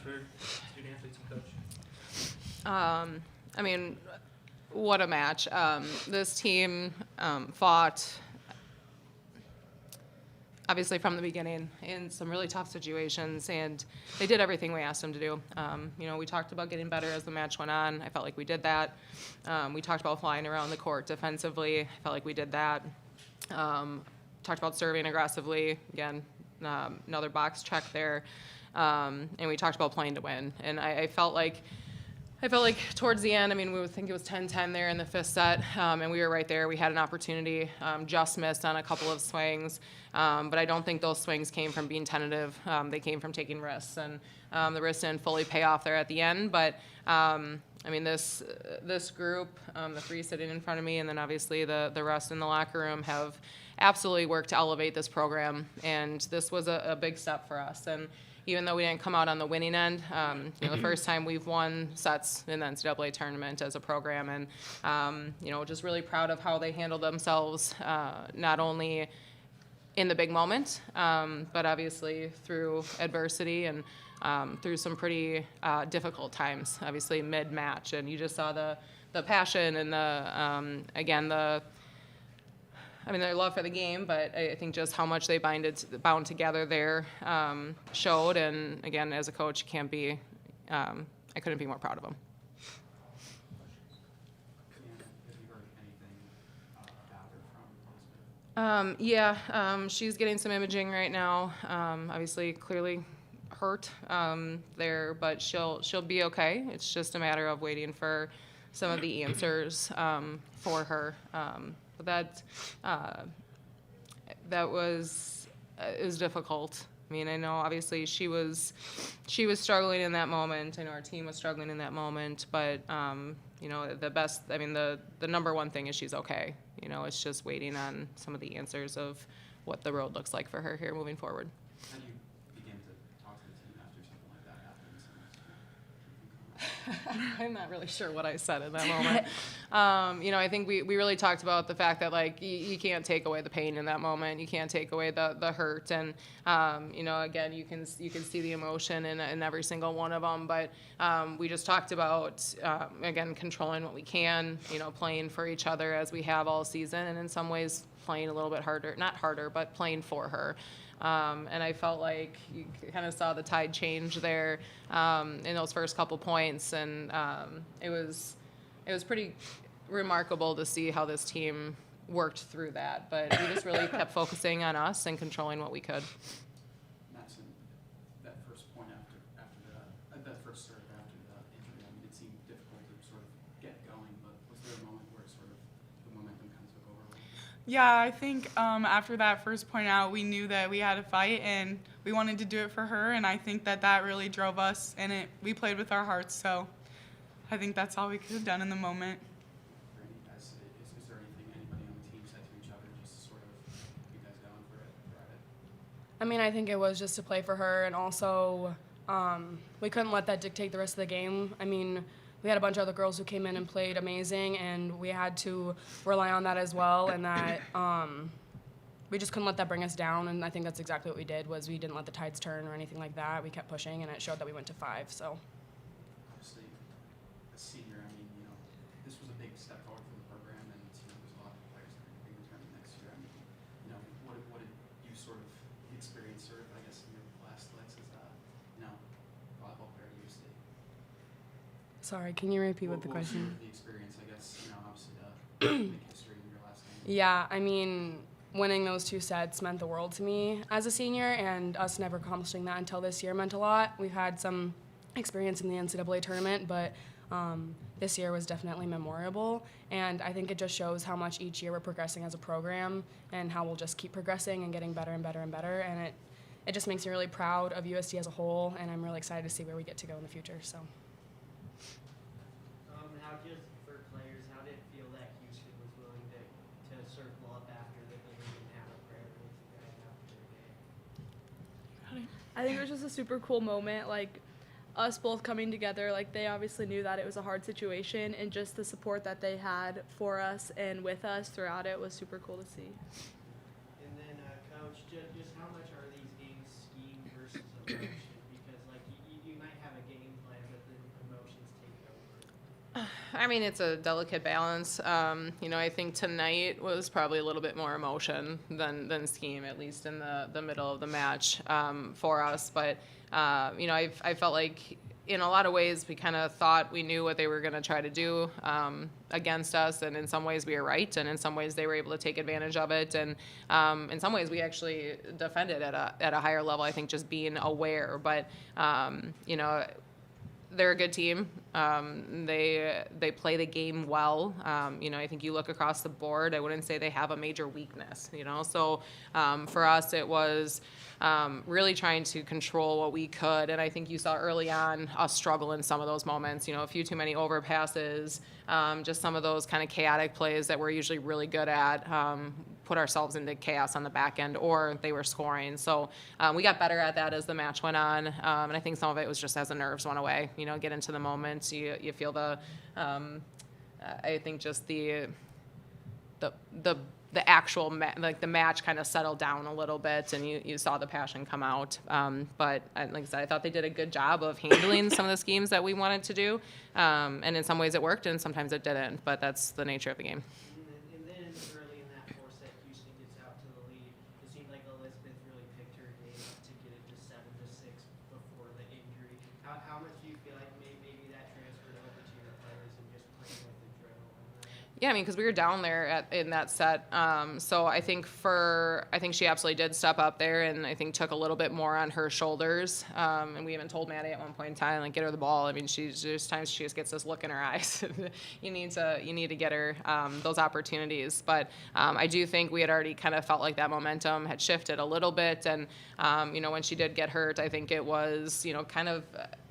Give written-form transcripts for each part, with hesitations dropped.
for student athletes and coach? I mean, what a match. This team fought, obviously, from the beginning in some really tough situations, and they did everything we asked them to do. We talked about getting better as the match went on. I felt like we did that. We talked about flying around the court defensively. I felt like we did that. Talked about serving aggressively. Again, another box check there. And we talked about playing to win. And I felt like towards the end, we would think it was 10-10 there in the fifth set, and we were right there. We had an opportunity, just missed on a couple of swings, but I don't think those swings came from being tentative. They came from taking risks, and the risks didn't fully pay off there at the end. But this group, the three sitting in front of me, and then obviously the rest in the locker room have absolutely worked to elevate this program, and this was a big step for us. And even though we didn't come out on the winning end, the first time we've won sets in the NCAA tournament as a program, and just really proud of how they handled themselves, not only in the big moment, but obviously through adversity and through some pretty difficult times, obviously mid-match. And you just saw the passion and their love for the game, but I think just how much they bound together there showed. And again, as a coach, I couldn't be more proud of them. She's getting some imaging right now. Obviously, clearly hurt there, but she'll be okay. It's just a matter of waiting for some of the answers for her. But that was difficult. I know obviously she was struggling in that moment. I know our team was struggling in that moment, but the number one thing is she's okay. It's just waiting on some of the answers of what the road looks like for her here moving forward. How do you begin to talk to the team after something like that happens? I'm not really sure what I said in that moment. I think we really talked about the fact that you can't take away the pain in that moment. You can't take away the hurt, and again, you can see the emotion in every single one of them. But we just talked about again controlling what we can, playing for each other as we have all season, and in some ways playing a little bit harder, not harder, but playing for her. And I felt like you kind of saw the tide change there in those first couple points, and it was pretty remarkable to see how this team worked through that. But we just really kept focusing on us and controlling what we could. Madison, that first point after that first serve after the injury, it seemed difficult to sort of get going, but was there a moment where the momentum kind of took over? Yeah, I think after that first point out, we knew that we had to fight, and we wanted to do it for her, and I think that really drove us, and we played with our hearts, so I think that's all we could have done in the moment. For any guys, is there anything anybody on the team said to each other just to sort of you guys going for it? I think it was just to play for her, and also we couldn't let that dictate the rest of the game. We had a bunch of other girls who came in and played amazing, and we had to rely on that as well, and that we just couldn't let that bring us down, and I think that's exactly what we did. Was we didn't let the tides turn or anything like that. We kept pushing, and it showed that we went to 5. So. Obviously, a senior, this was a big step forward for the program, and there's a lot of players that are going to be returning next year. What did you sort of experience, I guess, in your last legs as a volleyball player at USD? Sorry, can you repeat what the question? What was the experience, I guess, obviously to make history in your last game? Yeah, winning those 2 sets meant the world to me as a senior, and us never accomplishing that until this year meant a lot. We've had some experience in the NCAA tournament, but this year was definitely memorable, and I think it just shows how much each year we're progressing as a program and how we'll just keep progressing and getting better and better and better, and it just makes me really proud of USD as a whole, and I'm really excited to see where we get to go in the future. So. How just for players, how did it feel that Houston was willing to circle up after that they didn't have a prayer with you guys after the game? I think it was just a super cool moment, us both coming together. They obviously knew that it was a hard situation, and just the support that they had for us and with us throughout it was super cool to see. And then, Coach, just how much are these games scheme versus emotion? Because you might have a I mean, it's a delicate balance. I think tonight was probably a little bit more emotion than scheme, at least in the middle of the match for us. But, I felt like in a lot of ways we kind of thought we knew what they were going to try to do against us. And in some ways we were right. And in some ways they were able to take advantage of it. And in some ways we actually defended at a higher level, I think, just being aware. But, they're a good team. They play the game well. I think you look across the board, I wouldn't say they have a major weakness, So for us, it was really trying to control what we could. And I think you saw early on us struggle in some of those moments, a few too many overpasses, just some of those kind of chaotic plays that we're usually really good at, put ourselves into chaos on the back end, or they were scoring. So we got better at that as the match went on. And I think some of it was just as the nerves went away, get into the moment. You feel I think just the actual the match kind of settled down a little bit, and you saw the passion come out. But like I said, I thought they did a good job of handling some of the schemes that we wanted to do. And in some ways it worked, and sometimes it didn't. But that's the nature of the game. And then early in that fourth set, Houston gets out to the lead. It seemed like Elizabeth really picked her game up to get it to 7-6 before the injury. How much do you feel like maybe that transferred over to your players and just playing with adrenaline? Yeah, I mean, because we were down there in that set. So I think she absolutely did step up there, and I think took a little bit more on her shoulders. And we even told Maddie at one point in time, like, get her the ball. I mean, there's times she just gets this look in her eyes. you need to get her those opportunities. But I do think we had already kind of felt like that momentum had shifted a little bit. And when she did get hurt, I think it was kind of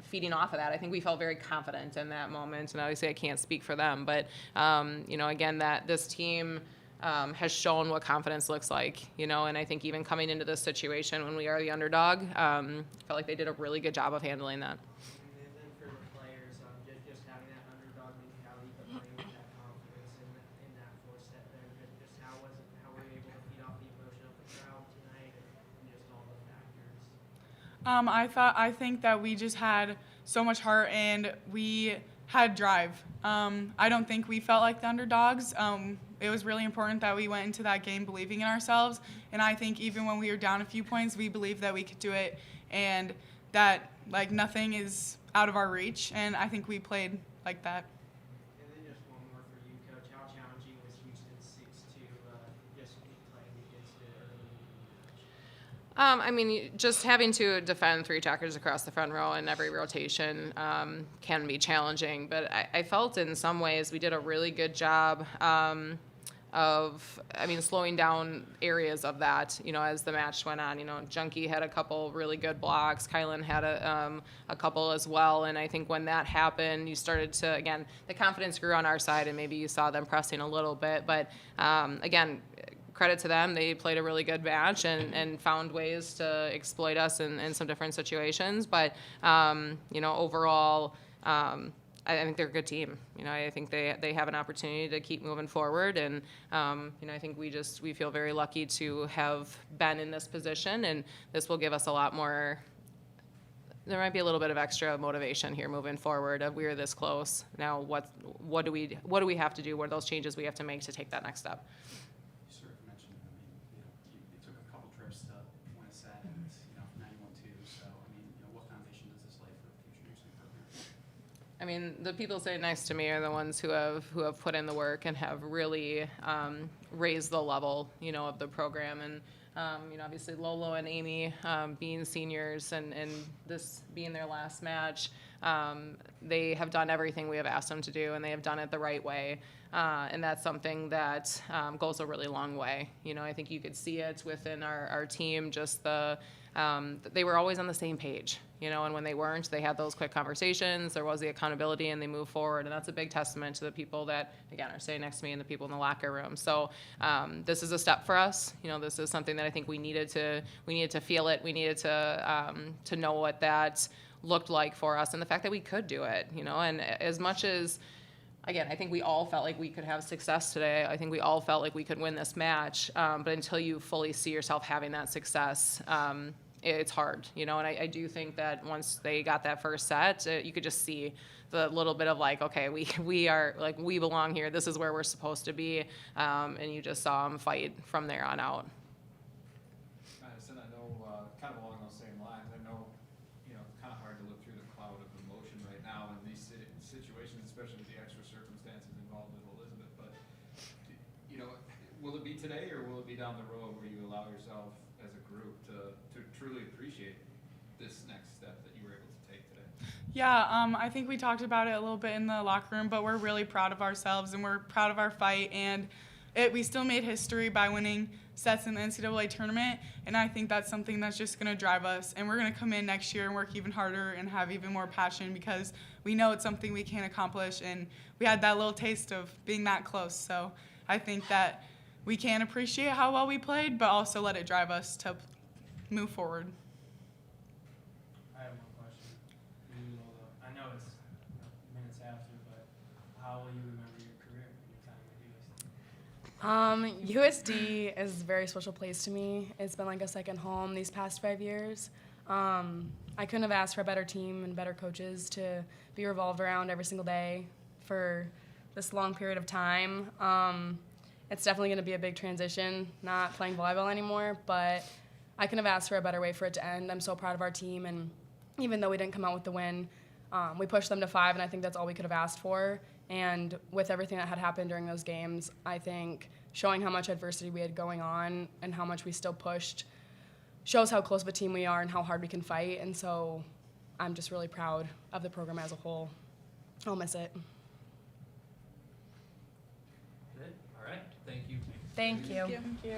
feeding off of that. I think we felt very confident in that moment, and obviously I can't speak for them, but again, that this team has shown what confidence looks like, and I think even coming into this situation when we are the underdog, felt like they did a really good job of handling that. And then for the players, just having that underdog mentality, but playing with that confidence in that fourth set there, just how were you able to feed off the emotion of the crowd tonight and just all the factors? I think that we just had so much heart and we had drive. I don't think we felt like the underdogs. It was really important that we went into that game believing in ourselves. And I think even when we were down a few points, we believed that we could do it and that nothing is out of our reach. And I think we played like that. And then just one more for you, Coach. How challenging was Houston's 6-2 just playing against it early in the match? I mean, just having to defend three attackers across the front row in every rotation can be challenging. But I felt in some ways we did a really good job of slowing down areas of that, as the match went on. Junkie had a couple really good blocks. Kylan had a couple as well. And I think when that happened, you started to, again, the confidence grew on our side, and maybe you saw them pressing a little bit. But, again, credit to them. They played a really good match and found ways to exploit us in some different situations. But, overall, I think they're a good team. I think they have an opportunity to keep moving forward. And, I think we feel very lucky to have been in this position. And this will give us a lot more. There might be a little bit of extra motivation here moving forward. We are this close. Now, what do we have to do? What are those changes we have to make to take that next step? You took a couple trips to win a set and 91-2. So what foundation does this lay for the future Houston program? I mean, the people sitting next to me are the ones who have put in the work and have really raised the level, of the program. And obviously Lolo and Amy being seniors and this being their last match, they have done everything we have asked them to do, and they have done it the right way. And that's something that goes a really long way. I think you could see it within our team, just they were always on the same page, and when they weren't, they had those quick conversations. There was the accountability, and they moved forward. And that's a big testament to the people that, again, are sitting next to me and the people in the locker room. So this is a step for us. This is something that I think we needed to feel it. We needed to know what that looked like for us, and the fact that we could do it, and as much as, again, I think we all felt like we could have success today. I think we all felt like we could win this match. But until you fully see yourself having that success, it's hard, you know, and I do think that once they got that first set, you could just see the little bit of like, okay, we are like, we belong here. This is where we're supposed to be. And you just saw them fight from there on out. Madison, I know, kind of along those same lines, I know, you know, it's kind of hard to look through the cloud of emotion right now in these situations, especially with the extra circumstances involved with Elizabeth, but, you know, will it be today or will it be down the road where you allow yourself as a group to truly appreciate this next step that you were able to take today? Yeah, I think we talked about it a little bit in the locker room, but we're really proud of ourselves and we're proud of our fight. And we still made history by winning sets in the NCAA tournament, and I think that's something that's just going to drive us. And we're going to come in next year and work even harder and have even more passion because we know it's something we can accomplish, and we had that little taste of being that close. So I think that we can appreciate how well we played, but also let it drive us to move forward. I have one question. I know it's minutes after, but how will you remember your career and your time at USD? USD is a very special place to me. It's been like a second home these past 5 years. I couldn't have asked for a better team and better coaches to be revolved around every single day for this long period of time. It's definitely going to be a big transition, not playing volleyball anymore, but I couldn't have asked for a better way for it to end. I'm so proud of our team, and even though we didn't come out with the win, we pushed them to 5, and I think that's all we could have asked for. And with everything that had happened during those games, I think showing how much adversity we had going on and how much we still pushed shows how close of a team we are and how hard we can fight. And so I'm just really proud of the program as a whole. I'll miss it. Good. All right. Thank you. Thank you. Thank you.